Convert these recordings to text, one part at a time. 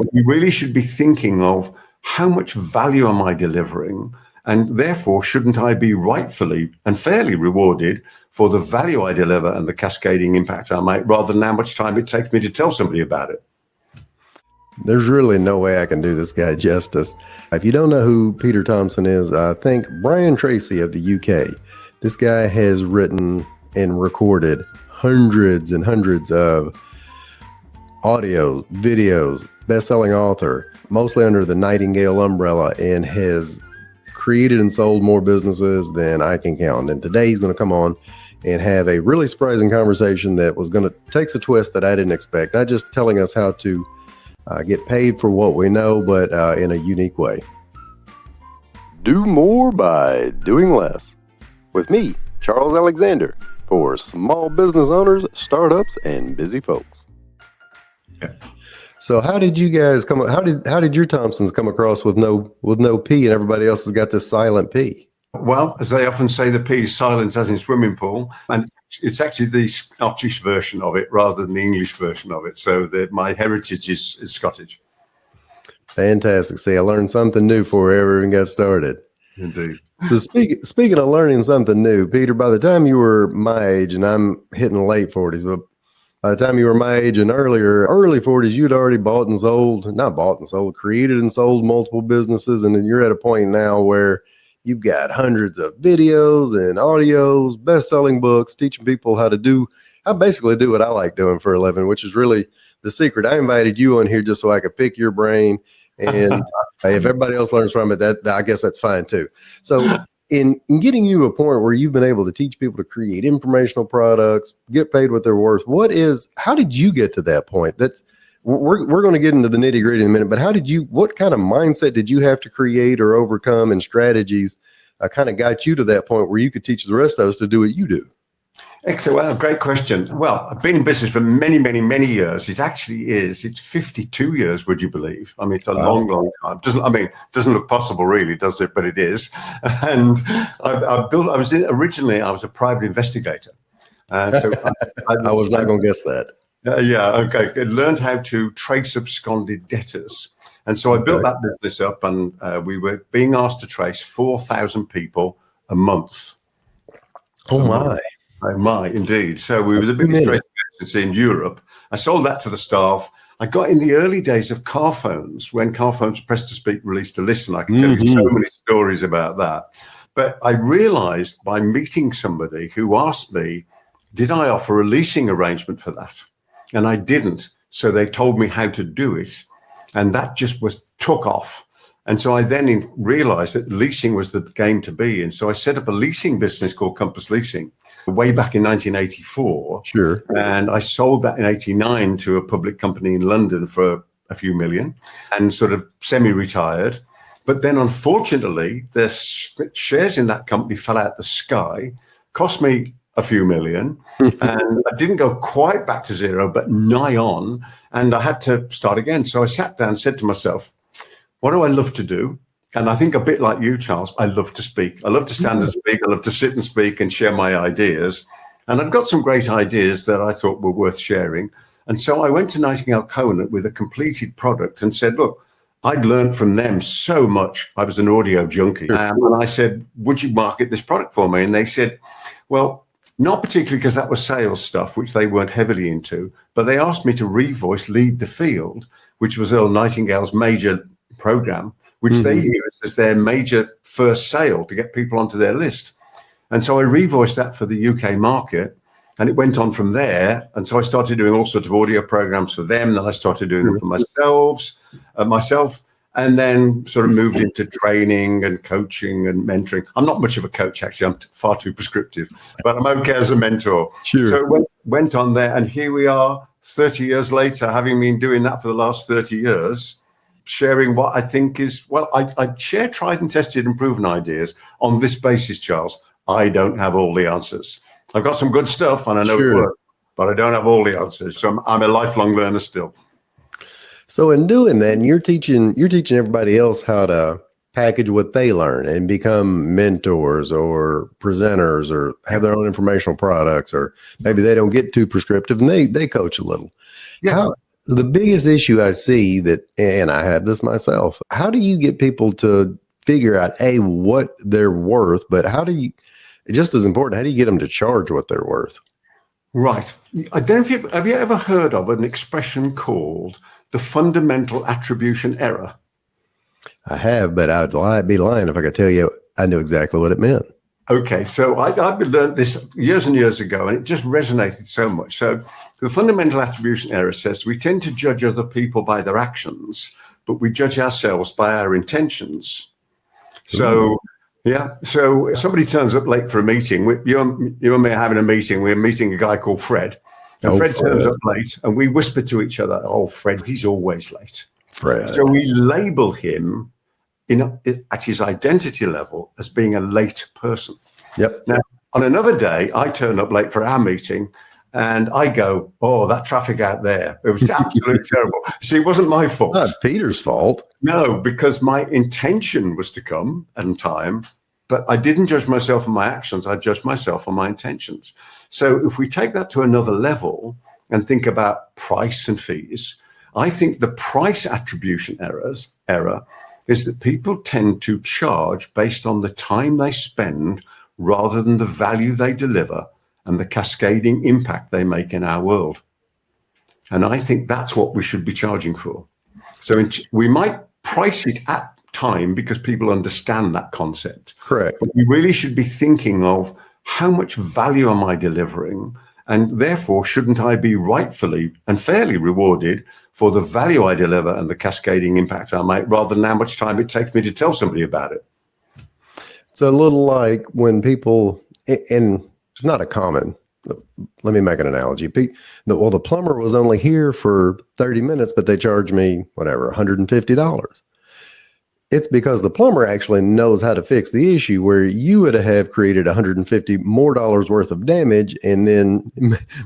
But we really should be thinking of how much value am I delivering? And therefore, shouldn't I be rightfully and fairly rewarded for the value I deliver and the cascading impact I make, rather than how much time it takes me to tell somebody about it? There's really no way I can do this guy justice. If you don't know who Peter Thomson is, think Brian Tracy of the UK. This guy has written and recorded hundreds and hundreds of audios, videos, best-selling author, mostly under the Nightingale umbrella, and has created and sold more businesses than I can count. And today he's going to come on and have a really surprising conversation that was going to take a twist that I didn't expect. Not just telling us how to get paid for what we know, but in a unique way. Do more by doing less. With me, Charles Alexander, for small business owners, startups, and busy folks. Yeah. So how did you guys come? How did your Thompsons come across with no P, and everybody else has got this silent P? Well, as they often say, the P is silent as in swimming pool, and it's actually the Scottish version of it rather than the English version of it. So my heritage is Scottish. Fantastic. See, I learned something new before we ever even got started. Indeed. So speaking of learning something new, Peter, by the time you were my age, and I'm hitting the late 40s, but by the time you were my age and early 40s, you'd already created and sold multiple businesses. And then you're at a point now where you've got hundreds of videos and audios, best-selling books, teaching people how basically do what I like doing for a living, which is really the secret. I invited you on here just so I could pick your brain. And if everybody else learns from it, I guess that's fine too. So in getting you to a point where you've been able to teach people to create informational products, get paid what they're worth, how did you get to that point? We're going to get into the nitty gritty in a minute, but what kind of mindset did you have to create or overcome, and strategies kind of got you to that point where you could teach the rest of us to do what you do? Excellent. Well, great question. Well, I've been in business for many, many, many years. It's 52 years, would you believe? I mean, it's a long, long time. Doesn't look possible really, does it? But it is. And I was a private investigator. So I was not going to guess that. Okay. I learned how to trace absconded debtors. And so I built that business up, and we were being asked to trace 4,000 people a month. Oh, my. Oh my, indeed. So we were the biggest tracing agency in Europe. I sold that to the staff. I got in the early days of car phones, when car phones were press to speak, release to listen. I can tell you so many stories about that. But I realized by meeting somebody who asked me, did I offer a leasing arrangement for that? And I didn't. So they told me how to do it. And that just took off. And so I then realized that leasing was the game to be in. So I set up a leasing business called Compass Leasing way back in 1984. Sure. And I sold that in 89 to a public company in London for a few million, and sort of semi-retired. But then unfortunately, the shares in that company fell out the sky, cost me a few million, and I didn't go quite back to zero, but nigh on, and I had to start again. So I sat down and said to myself, what do I love to do? And I think a bit like you, Charles, I love to speak. I love to stand and speak. I love to sit and speak and share my ideas. And I've got some great ideas that I thought were worth sharing. And so I went to Nightingale-Conant with a completed product and said, look, I'd learned from them so much. I was an audio junkie. And I said, would you market this product for me? And they said, well, not particularly, because that was sales stuff, which they weren't heavily into. But they asked me to lead the field, which was Earl Nightingale's major program, which they used as their major first sale to get people onto their list. And so I revoiced that for the UK market, and it went on from there. And so I started doing all sorts of audio programs for them. Then I started doing them for myself, and then sort of moved into training and coaching and mentoring. I'm not much of a coach, actually. I'm far too prescriptive, but I'm okay as a mentor. Sure. So it went on there, and here we are 30 years later, having been doing that for the last 30 years, sharing what I think is, I share tried and tested and proven ideas on this basis, Charles. I don't have all the answers. I've got some good stuff and I know it works, but I don't have all the answers. So I'm a lifelong learner still. So in doing that, and you're teaching everybody else how to package what they learn and become mentors or presenters or have their own informational products, or maybe they don't get too prescriptive and they coach a little. Yes. The biggest issue I see that, and I have this myself, how do you get people to figure out, A, what they're worth, but just as important, how do you get them to charge what they're worth? Right. I don't know if have you ever heard of an expression called the fundamental attribution error? I have, but I'd be lying if I could tell you I knew exactly what it meant. Okay, so I've learned this years and years ago, and it just resonated so much. So the fundamental attribution error says we tend to judge other people by their actions, but we judge ourselves by our intentions. So, yeah, so somebody turns up late for a meeting. You and me are having a meeting. We're meeting a guy called Fred. And Fred turns up late, and we whisper to each other, "Oh, Fred, he's always late." Fred. So we label him at his identity level as being a late person. Yep. Now, on another day, I turn up late for our meeting, and I go, "Oh, that traffic out there, it was absolutely terrible." See, it wasn't my fault. Not Peter's fault. No, because my intention was to come on time, but I didn't judge myself on my actions. I judged myself on my intentions. So if we take that to another level and think about price and fees, I think the price attribution error is that people tend to charge based on the time they spend rather than the value they deliver and the cascading impact they make in our world. And I think that's what we should be charging for. So we might price it at time because people understand that concept. Correct. But we really should be thinking of how much value am I delivering? And therefore, shouldn't I be rightfully and fairly rewarded for the value I deliver and the cascading impact I make, rather than how much time it takes me to tell somebody about it? It's a little like when people, and it's not a common, let me make an analogy. The plumber was only here for 30 minutes, but they charged me, whatever, $150. It's because the plumber actually knows how to fix the issue, where you would have created $150 more worth of damage and then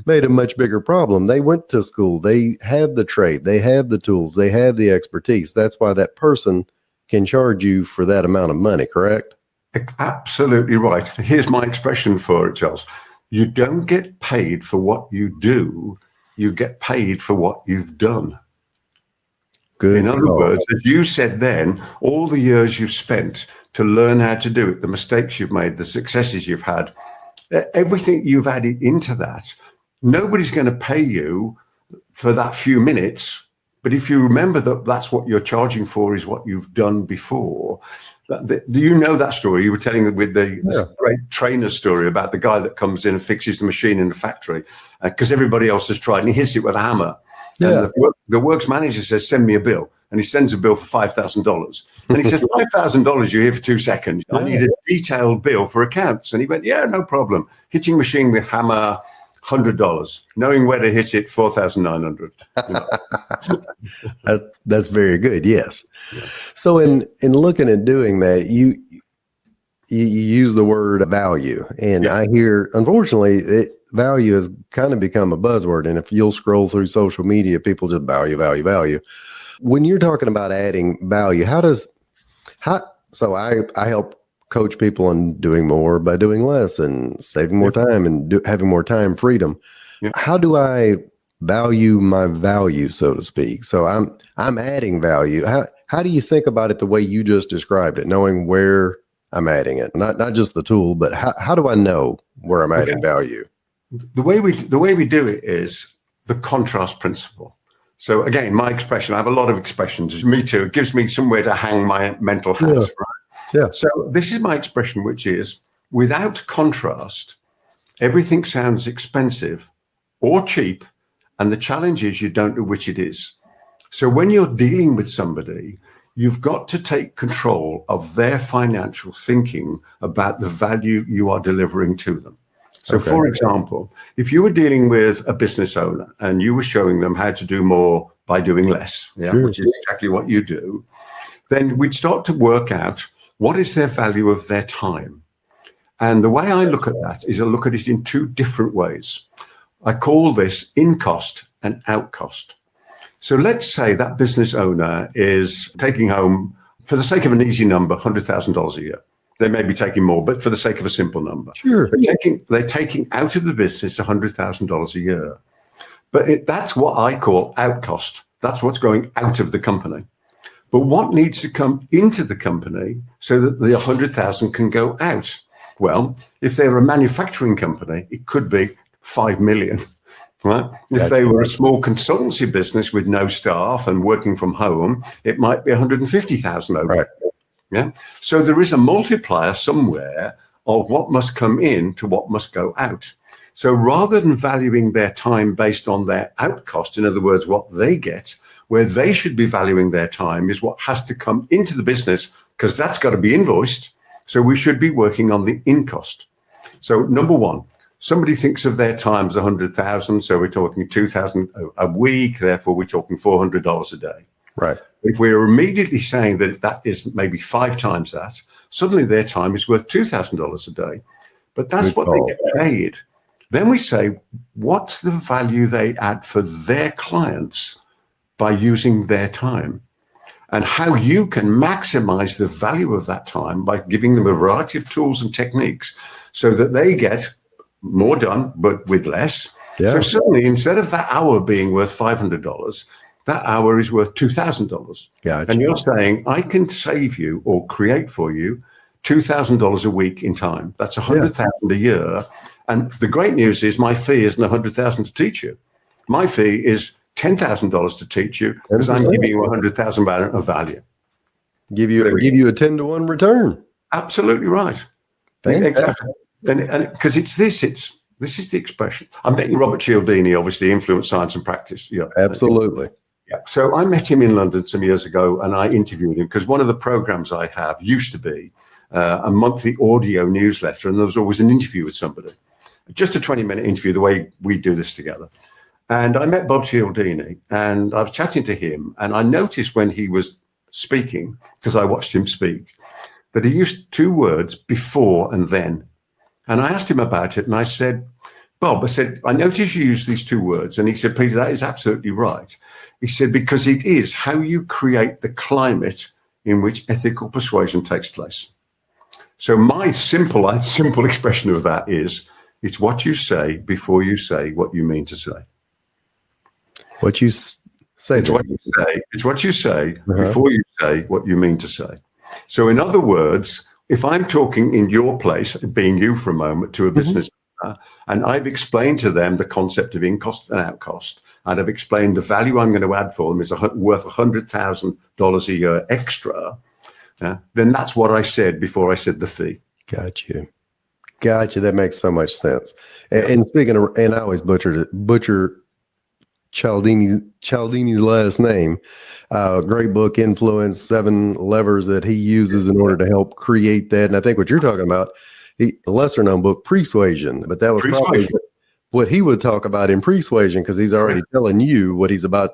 made a much bigger problem. They went to school. They have the trade. They have the tools. They have the expertise. That's why that person can charge you for that amount of money, correct? Absolutely right. Here's my expression for it, Charles. You don't get paid for what you do. You get paid for what you've done. Good. In other words, as you said then, all the years you've spent to learn how to do it, the mistakes you've made, the successes you've had, everything you've added into that, nobody's going to pay you for that few minutes. But if you remember that that's what you're charging for is what you've done before. Do you know that story? You were telling with this great trainer story about the guy that comes in and fixes the machine in the factory because everybody else has tried, and he hits it with a hammer. Yeah. And the works manager says, "Send me a bill." And he sends a bill for $5,000. And he says, $5,000, you're here for 2 seconds. I need a detailed bill for accounts. And he went, "Yeah, no problem. Hitting machine with hammer, $100. Knowing where to hit it, $4,900. That's very good. Yes. Yeah. So in looking at doing that, you use the word value, and I hear, unfortunately, value has kind of become a buzzword. And if you'll scroll through social media, people just value, value, value. When you're talking about adding value, so I help coach people on doing more by doing less and saving more time and having more time freedom. Yeah. How do I value my value, so to speak? So I'm adding value. How do you think about it the way you just described it, knowing where I'm adding it? Not just the tool, but how do I know where I'm adding value? The way we do it is the contrast principle. So again, my expression, I have a lot of expressions. Me too. It gives me somewhere to hang my mental hat. Yeah. Right? Yeah. So this is my expression, which is without contrast, everything sounds expensive or cheap. And the challenge is you don't know which it is. So when you're dealing with somebody, you've got to take control of their financial thinking about the value you are delivering to them. So, for example, if you were dealing with a business owner and you were showing them how to do more by doing less, which is exactly what you do, then we'd start to work out what is their value of their time. And the way I look at that is I look at it in two different ways. I call this in cost and out cost. So let's say that business owner is taking home, for the sake of an easy number, $100,000 a year. They may be taking more, but for the sake of a simple number. Sure. They're taking out of the business $100,000 a year. But that's what I call out cost. That's what's going out of the company. But what needs to come into the company so that the 100,000 can go out? Well, if they're a manufacturing company, it could be 5 million. Right? If they were a small consultancy business with no staff and working from home, it might be 150,000 over. Right. Yeah. So there is a multiplier somewhere of what must come in to what must go out. So rather than valuing their time based on their out cost, in other words, what they get, where they should be valuing their time is what has to come into the business, because that's got to be invoiced. So we should be working on the in cost. So number one, somebody thinks of their time as 100,000. So we're talking 2,000 a week. Therefore, we're talking $400 a day. Right. If we're immediately saying that that is maybe 5 times that, suddenly their time is worth $2,000 a day. But that's Good what call. they get paid. Then we say, what's the value they add for their clients by using their time? And how you can maximize the value of that time by giving them a variety of tools and techniques so that they get more done, but with less. Yeah. So suddenly, instead of that hour being worth $500, that hour is worth $2,000. Gotcha. And you're saying, I can save you or create for you $2,000 a week in time. That's $100,000 a year. And the great news is my fee isn't $100,000 to teach you. My fee is $10,000 to teach you because I'm giving you $100,000 of value. Give you a 10-to-1 return. Absolutely right. Fantastic. Exactly. And because this is the expression. I'm betting Robert Cialdini, obviously, Influence, Science and Practice. Yeah, Absolutely. Yeah. So I met him in London some years ago, and I interviewed him because one of the programs I have used to be a monthly audio newsletter, and there was always an interview with somebody, just a 20-minute interview, the way we do this together. And I met Bob Cialdini, and I was chatting to him, and I noticed when he was speaking, because I watched him speak, that he used 2 words, before and then. And I asked him about it, and I said, Bob, I said, I noticed you use these 2 words. And he said, Peter, that is absolutely right. He said, because it is how you create the climate in which ethical persuasion takes place. So my simple expression of that is, it's what you say before you say what you mean to say. What you say. It's what you say. It's what you say before you say what you mean to say. So in other words, if I'm talking in your place, being you for a moment, to a business owner, and I've explained to them the concept of in cost and out cost, and I've explained the value I'm going to add for them is worth $100,000 a year extra, then that's what I said before I said the fee. Gotcha. That makes so much sense. And speaking of, and I always butcher Cialdini's last name. Great book, Influence, 7 levers that he uses in order to help create that. And I think what you're talking about, a lesser known book, Persuasion, but that was probably what he would talk about in Persuasion, because he's already telling you what he's about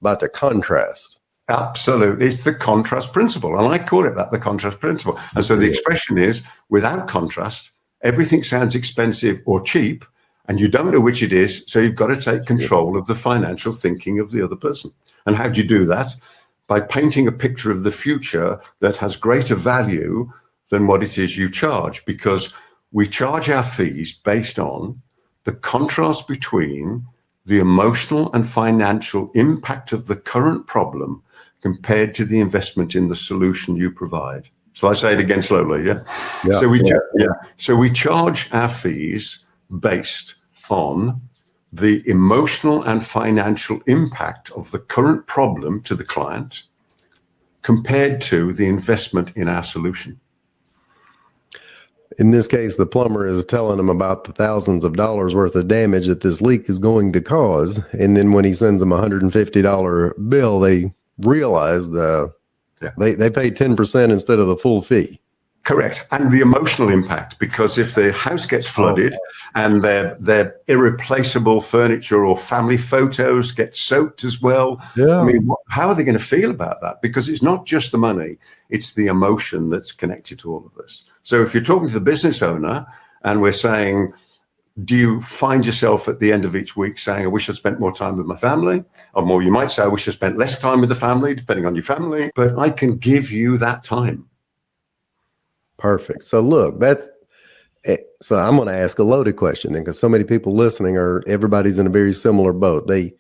to contrast. Absolutely. It's the contrast principle. And I call it that, the contrast principle. And so the expression is, without contrast, everything sounds expensive or cheap, and you don't know which it is. So you've got to take control of the financial thinking of the other person. And how do you do that? By painting a picture of the future that has greater value than what it is you charge, because we charge our fees based on the contrast between the emotional and financial impact of the current problem compared to the investment in the solution you provide. So I say it again slowly, yeah? So we charge our fees based on the emotional and financial impact of the current problem to the client compared to the investment in our solution. In this case, the plumber is telling them about the thousands of dollars worth of damage that this leak is going to cause. And then when he sends them a $150 bill, they realize they pay 10% instead of the full fee. Correct. And the emotional impact, because if the house gets flooded and their irreplaceable furniture or family photos get soaked as well, I mean, how are they going to feel about that? Because it's not just the money, it's the emotion that's connected to all of this. So if you're talking to the business owner and we're saying, do you find yourself at the end of each week saying, I wish I'd spent more time with my family? Or more, you might say, I wish I spent less time with the family, depending on your family, but I can give you that time. Perfect. So look, So I'm going to ask a loaded question then, because so many people listening everybody's in a very similar boat. They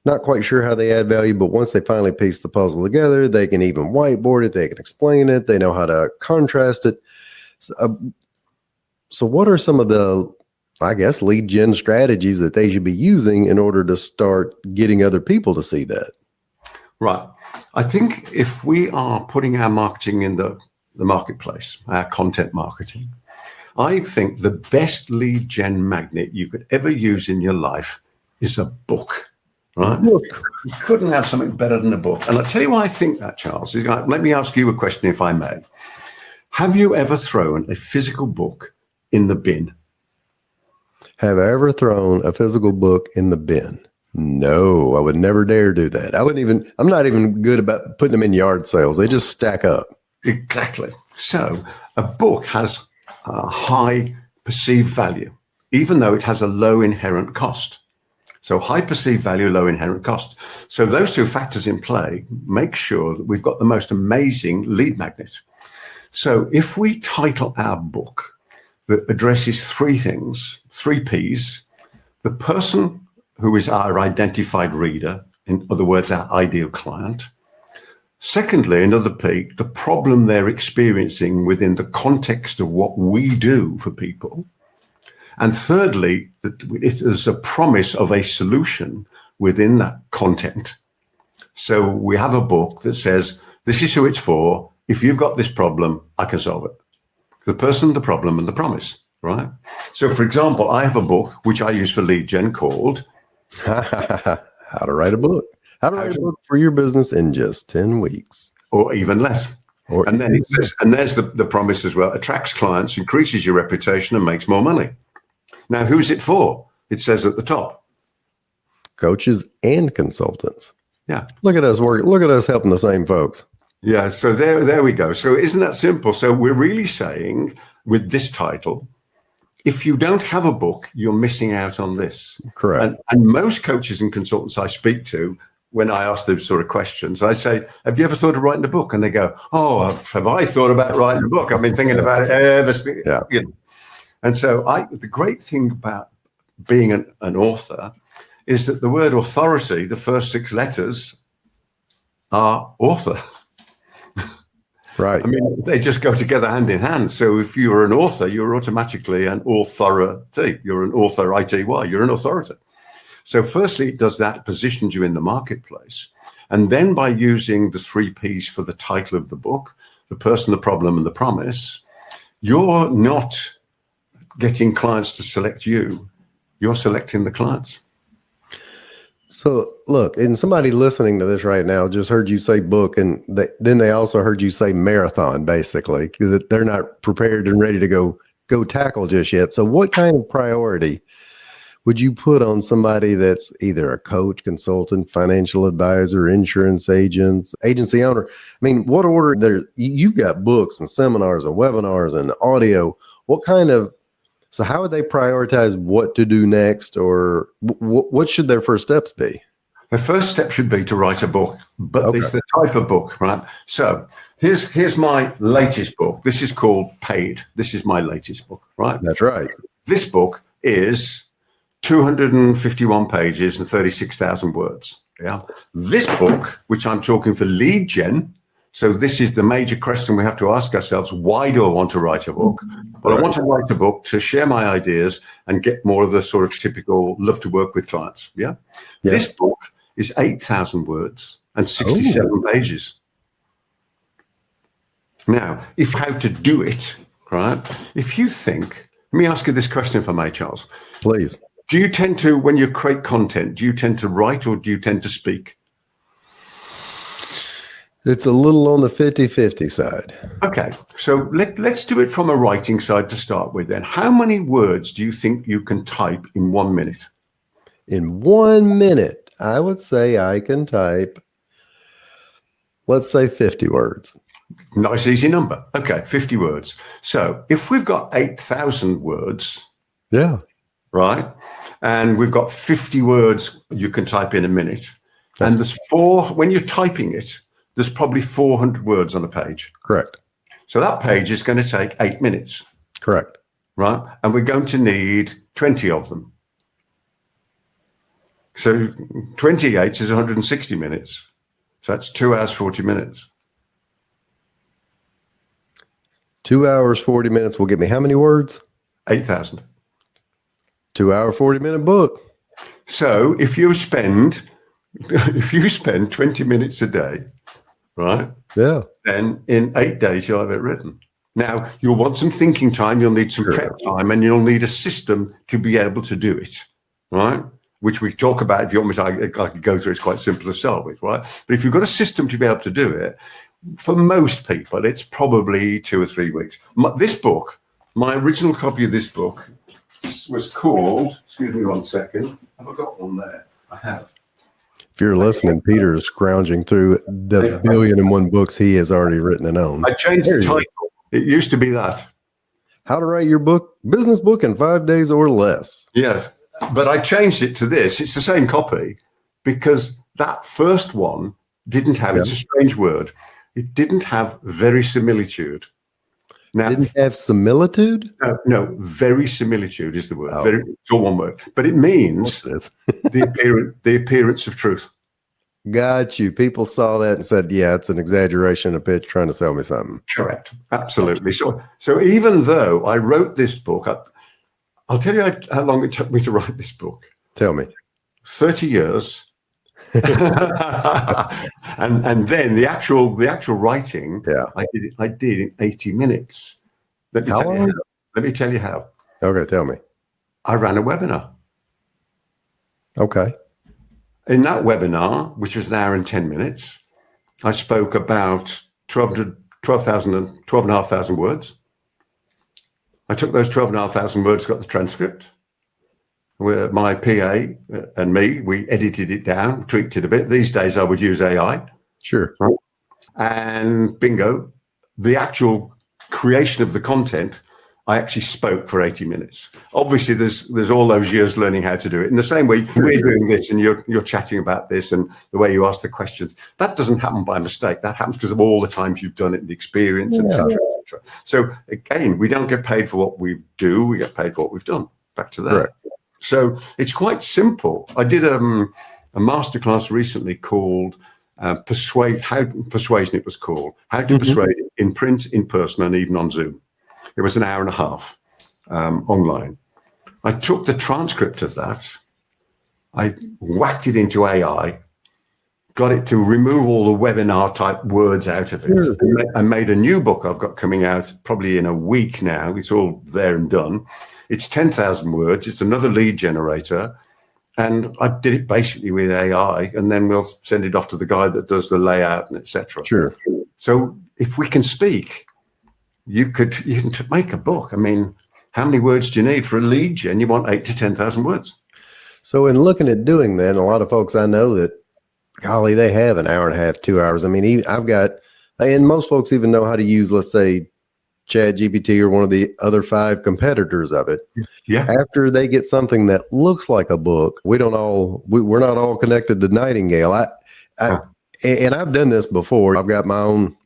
not quite sure how they add value, but once they finally piece the puzzle together, they can even whiteboard it. They can explain it. They know how to contrast it. So what are some of the, I guess, lead gen strategies that they should be using in order to start getting other people to see that? Right. I think if we are putting our marketing in the marketplace, our content marketing, I think the best lead gen magnet you could ever use in your life is a book, right? You couldn't have something better than a book. And I'll tell you why I think that, Charles. Let me ask you a question, if I may. Have you ever thrown a physical book in the bin? Have I ever thrown a physical book in the bin? No, I would never dare do that. I'm not even good about putting them in yard sales. They just stack up. Exactly. So a book has a high perceived value, even though it has a low inherent cost. So high perceived value, low inherent cost. So those two factors in play make sure that we've got the most amazing lead magnet. So if we title our book that addresses three things, 3 Ps, the person who is our identified reader, in other words, our ideal client. Secondly, another P, the problem they're experiencing within the context of what we do for people. And thirdly, that it is a promise of a solution within that content. So we have a book that says, this is who it's for. If you've got this problem, I can solve it. The person, the problem, and the promise, right? So for example, I have a book which I use for lead gen called How to Write a Book. How to Write a Book for Your Business in Just 10 Weeks. Or even less. And then it says, and there's the promise as well, attracts clients, increases your reputation, and makes more money. Now, who's it for? It says at the top. Coaches and consultants. Yeah. Look at us working. Look at us helping the same folks. Yeah. So there we go. So isn't that simple? So we're really saying with this title, if you don't have a book, you're missing out on this. Correct. And most coaches and consultants I speak to, when I ask those sort of questions, I say, have you ever thought of writing a book? And they go, oh, have I thought about writing a book? I've been thinking about it ever since. Yeah. You know. And so the great thing about being an author is that the word authority, the first 6 letters are author. Right. I mean, they just go together hand in hand. So if you're an author, you're automatically an authority. You're an author, I-T-Y. You're an authority. So firstly, it does that, positions you in the marketplace. And then by using the 3 Ps for the title of the book, the person, the problem, and the promise, you're not getting clients to select you. You're selecting the clients. So look, and somebody listening to this right now just heard you say book, and then they also heard you say marathon, basically, that they're not prepared and ready to go tackle just yet. So what kind of priority would you put on somebody that's either a coach, consultant, financial advisor, insurance agent, agency owner? I mean, what order you've got books and seminars and webinars and audio. So how would they prioritize what to do next, or what should their first steps be? The first step should be to write a book, but it's the type of book, right? So here's my latest book. This is called Paid. This is my latest book, right? That's right. This book is 251 pages and 36,000 words. Yeah. This book, which I'm talking for lead gen. So this is the major question we have to ask ourselves. Why do I want to write a book? Well, I want to write a book to share my ideas and get more of the sort of typical love to work with clients. Yeah. This book is 8,000 words and 67 pages. Now, how to do it, right? If you think, let me ask you this question if I may, Charles. Please. Do you tend to, when you create content, do you tend to write or do you tend to speak? It's a little on the 50-50 side. Okay, so let's do it from a writing side to start with then. How many words do you think you can type in 1 minute? In 1 minute, I would say I can type, let's say 50 words. Nice, easy number. Okay, 50 words. So if we've got 8,000 words, right, and we've got 50 words you can type in a minute, and there's when you're typing it, there's probably 400 words on a page. Correct. So that page is going to take 8 minutes. Correct. right? And we're going to need 20 of them. So 28 is 160 minutes. So that's 2 hours, 40 minutes. 2 hours, 40 minutes will get me how many words? 8,000. 2 hour, 40-minute book. So if you spend 20 minutes a day, right? Yeah. Then in 8 days, you'll have it written. Now, you'll want some thinking time, you'll need some prep time, and you'll need a system to be able to do it, right? Which we talk about. If you want me to, I could go through, it's quite simple to start with, right? But if you've got a system to be able to do it, for most people, it's probably 2 or 3 weeks. This book, my original copy of this book was called, excuse me 1 second, have I got one there? I have. If you're listening, Peter is scrounging through the 1,000,001 books he has already written and owned. I changed the title. It used to be that. How to Write Your Business Book in 5 Days or Less. Yes, but I changed it to this. It's the same copy because that first one didn't have, it's a strange word, it didn't have verisimilitude. Now, didn't have similitude? No, verisimilitude is the word. Oh. It's all one word, but it means the appearance of truth. Got you. People saw that and said, yeah, it's an exaggeration, a pitch trying to sell me something. Correct. Absolutely. So even though I wrote this book, I'll tell you how long it took me to write this book. Tell me. 30 years. and then the actual writing, I did in 80 minutes. Let me tell you how. Okay, tell me. I ran a webinar. Okay. In that webinar, which was an hour and 10 minutes, I spoke about 12,500 words. I took those 12,500 words, got the transcript. With my PA and me, we edited it down, tweaked it a bit. These days I would use AI. Sure. And bingo, the actual creation of the content, I actually spoke for 80 minutes. Obviously, there's all those years learning how to do it. In the same way, we're doing this and you're chatting about this and the way you ask the questions. That doesn't happen by mistake. That happens because of all the times you've done it and the experience, etc., etc. So again, we don't get paid for what we do. We get paid for what we've done. Back to that. Correct. So it's quite simple. I did a masterclass recently called Persuasion, it was called. How to Persuade in print, in person, and even on Zoom. It was an hour and a half online. I took the transcript of that. I whacked it into AI, got it to remove all the webinar type words out of it. I made a new book I've got coming out probably in a week now. It's all there and done. It's 10,000 words. It's another lead generator. And I did it basically with AI, and then we'll send it off to the guy that does the layout and etc. Sure. So if we can speak, you can make a book. I mean, how many words do you need for a lead gen? You want 8 to 10,000 words. So in looking at doing that, a lot of folks I know that, golly, they have an hour and a half, 2 hours. I mean, I've got, and most folks even know how to use, let's say, ChatGPT or one of the other 5 competitors of it. Yeah. After they get something that looks like a book, we're not all connected to Nightingale. And I've done this before. I've got my own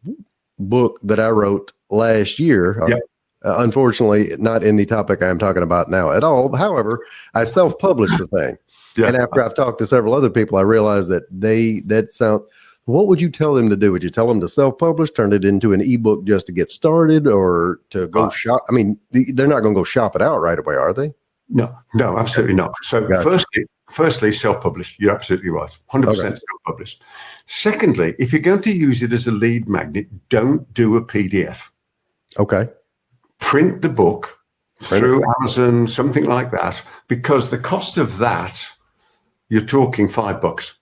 book that I wrote last year. Yeah. Unfortunately, not in the topic I'm talking about now at all. However, I self-published the thing. Yeah. And after I've talked to several other people, I realized that what would you tell them to do? Would you tell them to self-publish, turn it into an ebook just to get started, or to go shop? I mean, they're not going to go shop it out right away, are they? No, absolutely not. So firstly, self-publish. You're absolutely right. 100% self-published. Secondly, if you're going to use it as a lead magnet, don't do a PDF. Okay. Print the book through Amazon, something like that, because the cost of that, you're talking $5.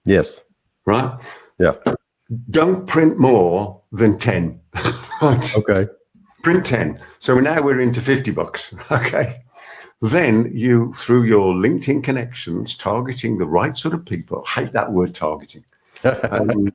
Yes. Right? Yeah. Don't print more than 10. Right? Okay. Print 10. So now we're into $50. Okay. Then you, through your LinkedIn connections, targeting the right sort of people. I hate that word targeting. Finding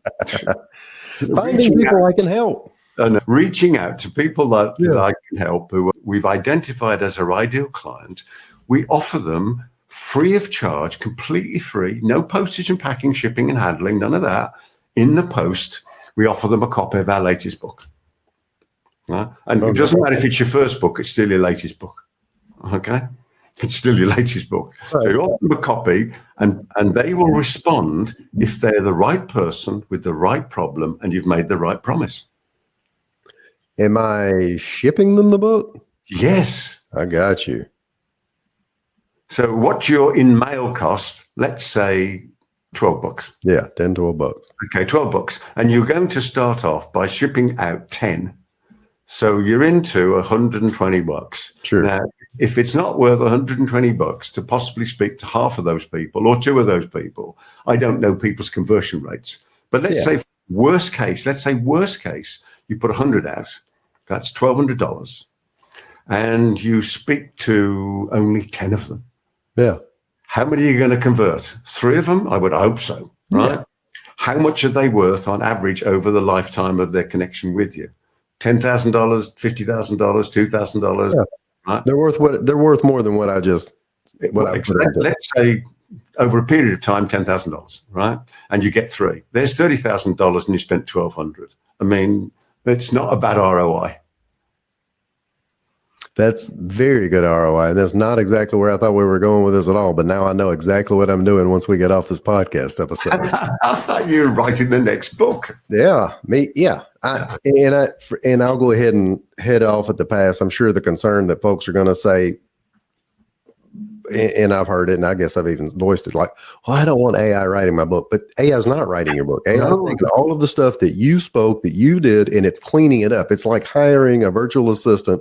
people I can help. And reaching out to people that I can help, who we've identified as our ideal client. We offer them free of charge, completely free, no postage and packing, shipping and handling, none of that. In the post, we offer them a copy of our latest book. Right? And it doesn't matter if it's your first book, it's still your latest book. Okay? It's still your latest book. Right. So you offer them a copy and they will respond if they're the right person with the right problem and you've made the right promise. Am I shipping them the book? Yes. I got you. So what's your in-mail cost? Let's say $12. Yeah, $10, $12. Okay, $12. And you're going to start off by shipping out 10. So you're into $120. Sure. Now, if it's not worth $120 to possibly speak to half of those people or two of those people, I don't know people's conversion rates. But let's say worst case, you put 100 out. That's $1,200. And you speak to only 10 of them. Yeah. How many are you going to convert? 3 of them? I would hope so, right? Yeah. How much are they worth on average over the lifetime of their connection with you? $10,000, $50,000, $2,000. Yeah. Right? They're worth more than what I just. Let's say over a period of time, $10,000, right? And you get 3. There's $30,000, and you spent $1,200. I mean, it's not a bad ROI. That's very good ROI. That's not exactly where I thought we were going with this at all. But now I know exactly what I'm doing once we get off this podcast episode. You're writing the next book. Yeah, me. Yeah, and I'll go ahead and head off at the pass. I'm sure the concern that folks are going to say, and I've heard it, and I guess I've even voiced it, like, well, I don't want AI writing my book. But AI is not writing your book. AI is taking all of the stuff that you spoke, that you did, and it's cleaning it up. It's like hiring a virtual assistant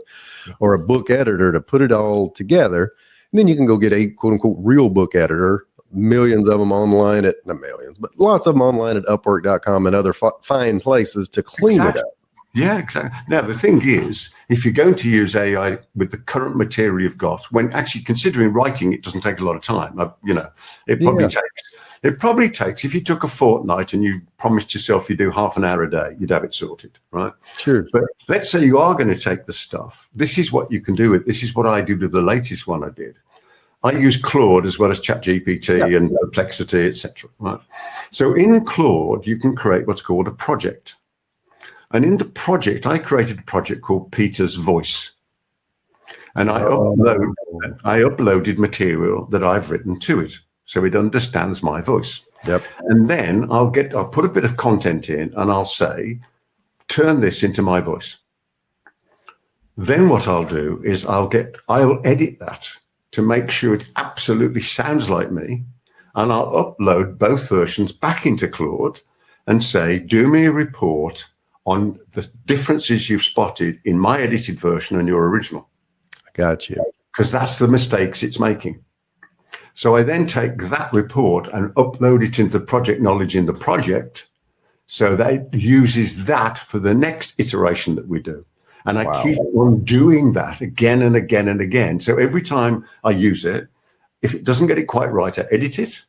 or a book editor to put it all together. And then you can go get a quote unquote real book editor, millions of them online not millions, but lots of them online at Upwork.com and other fine places to clean it up. Yeah, exactly. Now, the thing is, if you're going to use AI with the current material you've got, when actually considering writing, it doesn't take a lot of time. It probably takes, if you took a fortnight and you promised yourself you do half an hour a day, you'd have it sorted, right? Sure. But let's say you are going to take the stuff. This is what you can do with. This is what I do with the latest one I did. I use Claude as well as ChatGPT and Perplexity, etc. Right? So in Claude, you can create what's called a project. And in the project, I created a project called Peter's Voice. And I uploaded material that I've written to it. So it understands my voice. Yep. And then I'll put a bit of content in and I'll say, turn this into my voice. Then what I'll do is I'll edit that to make sure it absolutely sounds like me. And I'll upload both versions back into Claude and say, do me a report on the differences you've spotted in my edited version and your original. I got you. Because that's the mistakes it's making. So I then take that report and upload it into project knowledge in the project so that it uses that for the next iteration that we do. And I keep on doing that again and again and again. So every time I use it, if it doesn't get it quite right, I edit it.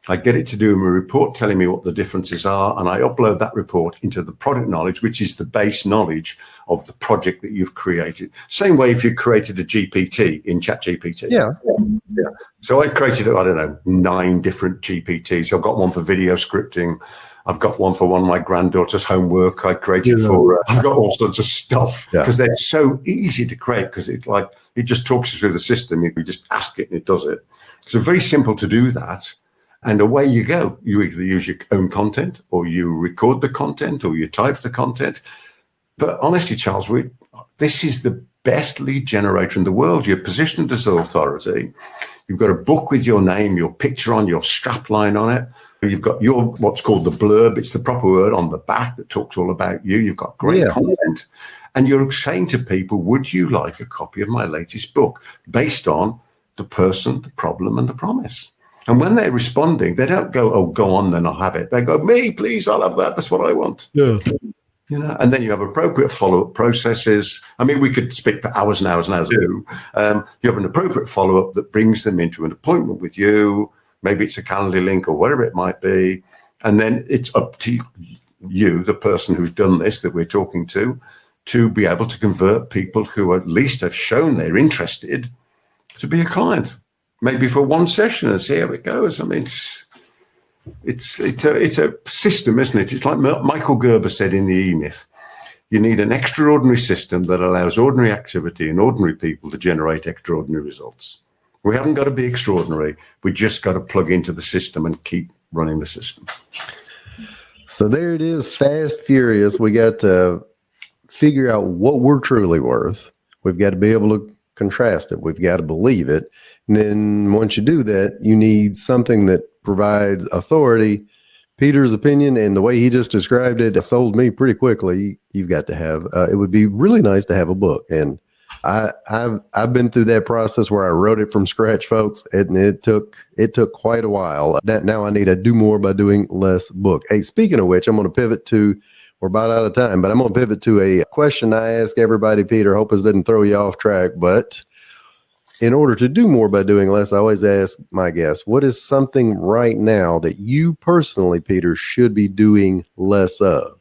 I get it to do a report telling me what the differences are, and I upload that report into the product knowledge, which is the base knowledge of the project that you've created. Same way if you created a GPT in ChatGPT. Yeah. So I created, 9 different GPTs. I've got one for video scripting. I've got one for one of my granddaughter's homework. I created I've got all sorts of stuff because they're so easy to create because it just talks you through the system. You just ask it and it does it. So very simple to do that. And away you go. You either use your own content or you record the content or you type the content. But honestly, Charles, this is the best lead generator in the world. You're positioned as authority. You've got a book with your name, your picture on, your strap line on it. You've got your what's called the blurb. It's the proper word on the back that talks all about you. You've got great content. And you're saying to people, would you like a copy of my latest book based on the person, the problem, and the promise? And when they're responding, they don't go, oh, go on, then I'll have it. They go, me, please, I'll have that. That's what I want. Yeah. And then you have appropriate follow-up processes. I mean, we could speak for hours and hours and hours. You have an appropriate follow-up that brings them into an appointment with you. Maybe it's a calendar link or whatever it might be. And then it's up to you, the person who's done this that we're talking to be able to convert people who at least have shown they're interested to be a client. Maybe for one session and see how it goes. I mean, it's a system, isn't it? It's like Michael Gerber said in the E-Myth. You need an extraordinary system that allows ordinary activity and ordinary people to generate extraordinary results. We haven't got to be extraordinary. We just got to plug into the system and keep running the system. So there it is, fast, furious. We got to figure out what we're truly worth. We've got to be able to contrast it. We've got to believe it. And then once you do that, you need something that provides authority. Peter's opinion and the way he just described it sold me pretty quickly. You've got to have, it would be really nice to have a book. And I've been through that process where I wrote it from scratch, folks, and it took quite a while. That now I need to do more by doing less book. Hey, speaking of which, I'm going to pivot to, we're about out of time, but I'm going to pivot to a question I ask everybody, Peter. Hope this didn't throw you off track, but in order to do more by doing less, I always ask my guests, what is something right now that you personally, Peter, should be doing less of?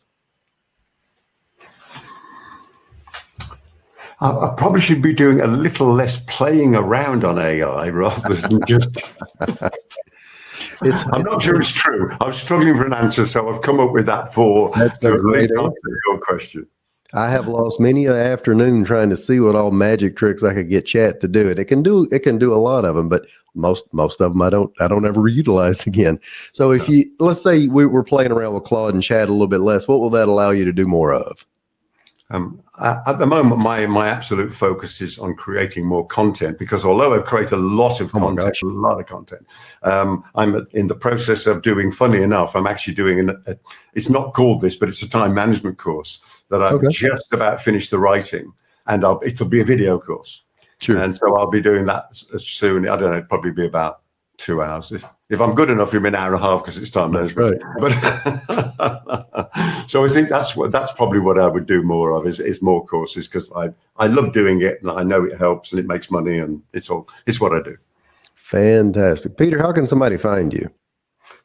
I probably should be doing a little less playing around on AI rather than just... I'm not sure it's true. I was struggling for an answer, so I've come up with that for that's a great answer to your question. I have lost many an afternoon trying to see what all magic tricks I could get chat to do. And it can do a lot of them, but most of them I don't ever utilize again. So if let's say we're playing around with Claude and chat a little bit less, what will that allow you to do more of? At the moment, my absolute focus is on creating more content, because although I've created a lot of content, I'm in the process of doing, funny enough, I'm actually doing it's not called this, but it's a time management course that I've just about finished the writing, and it'll be a video course. Sure. And so I'll be doing that soon. I don't know, it'll probably be about 2 hours. If I'm good enough, it'll be an hour and a half because it's time management. Right. But so I think that's probably what I would do more of is more courses, because I love doing it and I know it helps and it makes money, and it's what I do. Fantastic. Peter, how can somebody find you?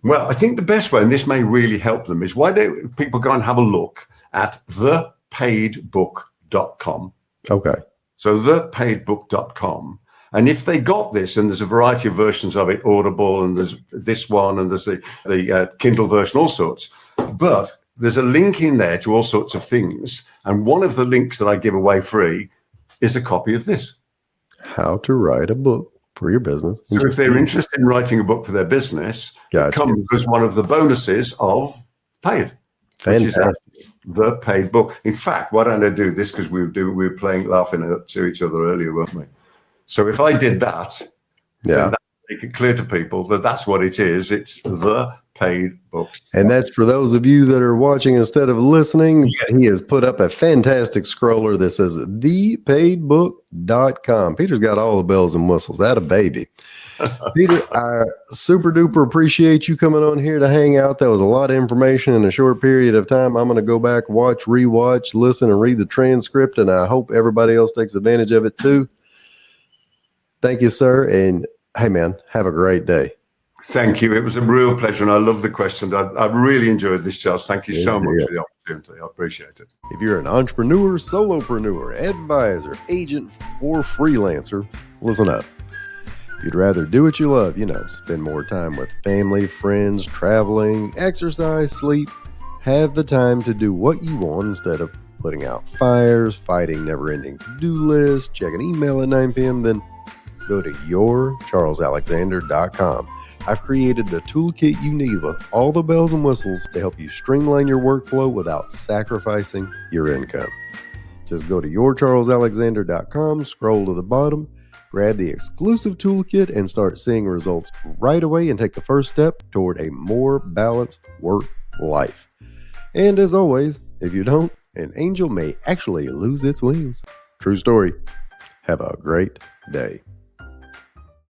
Well, I think the best way, and this may really help them, is why don't people go and have a look at thepaidbook.com. Okay. So thepaidbook.com. And if they got this, and there's a variety of versions of it, Audible, and there's this one, and there's the Kindle version, all sorts. But there's a link in there to all sorts of things. And one of the links that I give away free is a copy of this. How to write a book for your business. So if they're interested in writing a book for their business, it comes as one of the bonuses of Paid. Fantastic. The Paid book. In fact, why don't I do this? Because we were playing, laughing to each other earlier, weren't we? So if I did that, then that make it clear to people that that's what it is. It's the Paid book. And that's for those of you that are watching instead of listening. Yes. He has put up a fantastic scroller that says thepaidbook.com. Peter's got all the bells and whistles. That a baby. Peter, I super duper appreciate you coming on here to hang out. That was a lot of information in a short period of time. I'm going to go back, watch, rewatch, listen, and read the transcript, and I hope everybody else takes advantage of it too. Thank you, sir. And hey, man, have a great day. Thank you. It was a real pleasure, and I love the question. I really enjoyed this, Charles. Thank you so much for the opportunity. I appreciate it. If you're an entrepreneur, solopreneur, advisor, agent, or freelancer, listen up. If you'd rather do what you love, spend more time with family, friends, traveling, exercise, sleep, have the time to do what you want instead of putting out fires, fighting never-ending to-do lists, checking email at 9 p.m., then go to yourcharlesalexander.com. I've created the toolkit you need with all the bells and whistles to help you streamline your workflow without sacrificing your income. Just go to yourcharlesalexander.com, scroll to the bottom, grab the exclusive toolkit, and start seeing results right away and take the first step toward a more balanced work life. And as always, if you don't, an angel may actually lose its wings. True story. Have a great day.